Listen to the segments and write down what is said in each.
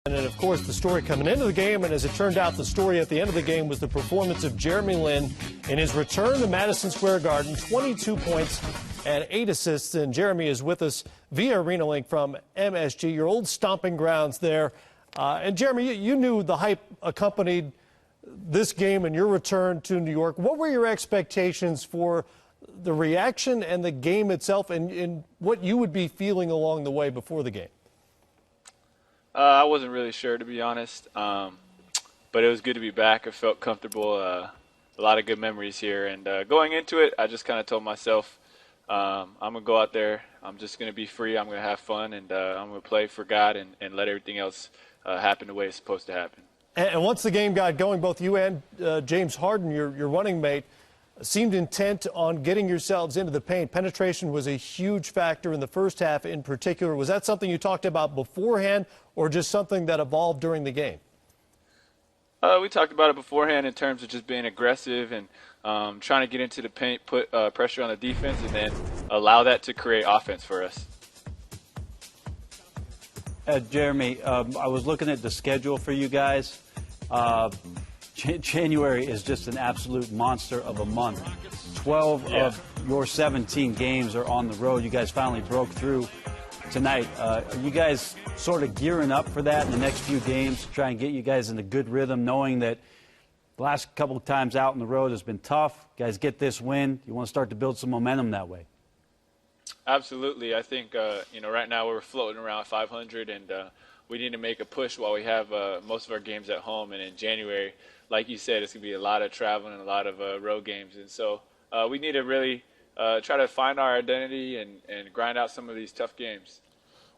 And of course, the story coming into the game, and as it turned out, the story at the end of the game was the performance of Jeremy Lin in his return to Madison Square Garden, 22 points and 8 assists. And Jeremy is with us via Arena Link from MSG, your old stomping grounds there. And Jeremy, you knew the hype accompanied this game and your return to New York. What were your expectations for the reaction and the game itself, and what you would be feeling along the way before the game? I wasn't really sure, to be honest, but it was good to be back. I felt comfortable, a lot of good memories here. And going into it, I just kind of told myself, I'm going to go out there, I'm just going to be free, I'm going to have fun, and I'm going to play for God and let everything else happen the way it's supposed to happen. And once the game got going, both you and James Harden, your running mate, seemed intent on getting yourselves into the paint. Penetration was a huge factor in the first half in particular. Was that something you talked about beforehand or just something that evolved during the game? We talked about it beforehand in terms of just being aggressive and trying to get into the paint, put pressure on the defense, and then allow that to create offense for us. Jeremy, I was looking at the schedule for you guys. January is just an absolute monster of a month. 12 of your 17 games are on the road. You guys finally broke through tonight. Are you guys sort of gearing up for that in the next few games to try and get you guys in a good rhythm, knowing that the last couple of times out on the road has been tough? You guys get this win. You want to start to build some momentum that way. Absolutely. I think, right now we're floating around 500, and we need to make a push while we have most of our games at home. And in January, like you said, it's going to be a lot of traveling and a lot of road games. And so we need to really try to find our identity and grind out some of these tough games.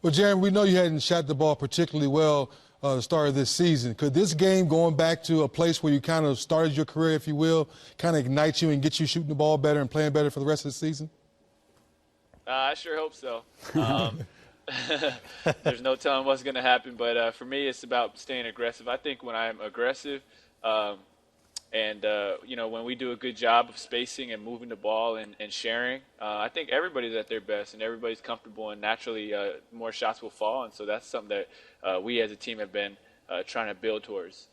Well, Jeremy, we know you hadn't shot the ball particularly well the start of this season. Could this game, going back to a place where you kind of started your career, if you will, kind of ignite you and get you shooting the ball better and playing better for the rest of the season? I sure hope so. There's no telling what's going to happen, but for me, it's about staying aggressive. I think when I'm aggressive when we do a good job of spacing and moving the ball and sharing, I think everybody's at their best and everybody's comfortable, and naturally more shots will fall. And so that's something that we as a team have been trying to build towards.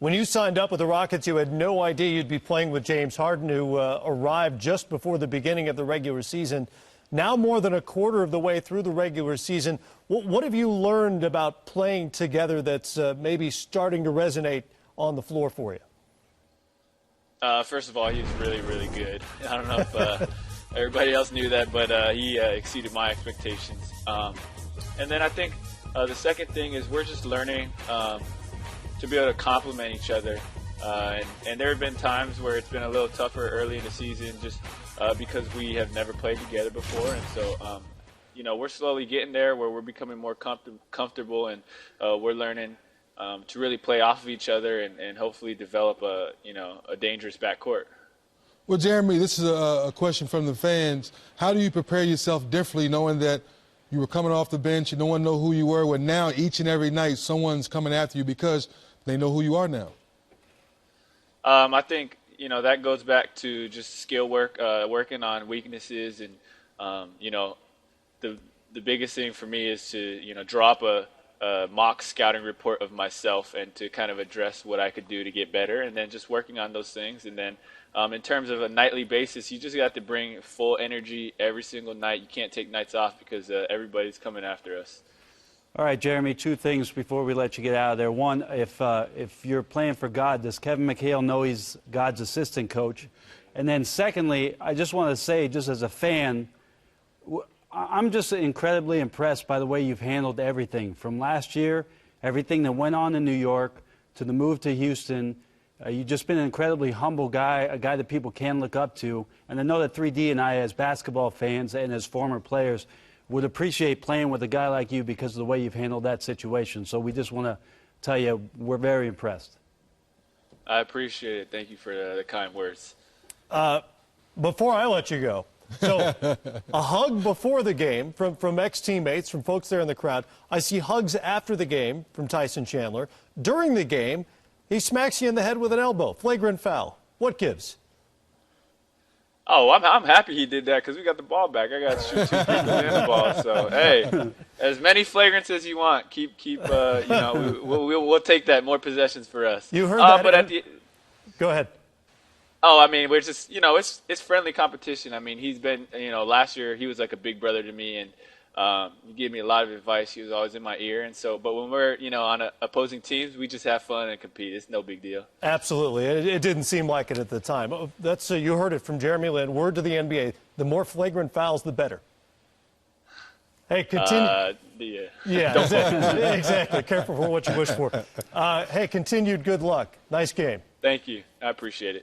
When you signed up with the Rockets, you had no idea you'd be playing with James Harden, who arrived just before the beginning of the regular season. Now more than a quarter of the way through the regular season, what have you learned about playing together that's maybe starting to resonate on the floor for you? First of all, he's really, really good. I don't know if everybody else knew that, but he exceeded my expectations. And then I think the second thing is we're just learning to be able to complement each other. And there have been times where it's been a little tougher early in the season just because we have never played together before. And so, we're slowly getting there where we're becoming more comfortable, and we're learning to really play off of each other and hopefully develop a dangerous backcourt. Well, Jeremy, this is a question from the fans. How do you prepare yourself differently knowing that you were coming off the bench and no one knew who you were, when now each and every night someone's coming after you because they know who you are now? I think, that goes back to just skill work, working on weaknesses. And, the biggest thing for me is to, drop a mock scouting report of myself and to kind of address what I could do to get better, and then just working on those things. And then in terms of a nightly basis, you just got to bring full energy every single night. You can't take nights off because everybody's coming after us. All right, Jeremy, two things before we let you get out of there. One, if you're playing for God, does Kevin McHale know he's God's assistant coach? And then secondly, I just want to say, just as a fan, I'm just incredibly impressed by the way you've handled everything. From last year, everything that went on in New York, to the move to Houston. You've just been an incredibly humble guy, a guy that people can look up to. And I know that 3D and I, as basketball fans and as former players, would appreciate playing with a guy like you because of the way you've handled that situation. So we just want to tell you we're very impressed. I appreciate it. Thank you for the kind words. Before I let you go, so a hug before the game from ex-teammates, from folks there in the crowd. I see hugs after the game from Tyson Chandler. During the game, he smacks you in the head with an elbow. Flagrant foul. What gives? Oh, I'm happy he did that because we got the ball back. I got to shoot 2 people in the ball. So, hey, as many flagrants as you want. Keep you know, we'll take that. More possessions for us. You heard that. But Go ahead. Oh, I mean, we're just, you know, it's friendly competition. I mean, he's been, you know, last year he was like a big brother to me, and he gave me a lot of advice. He was always in my ear. And so, but when we're, you know, on opposing teams, we just have fun and compete. It's no big deal. Absolutely. It didn't seem like it at the time. That's you heard it from Jeremy Lin. Word to the NBA: the more flagrant fouls, the better. Hey, continue. Yeah, exactly. Careful for what you wish for. Hey, continued good luck. Nice game. Thank you. I appreciate it.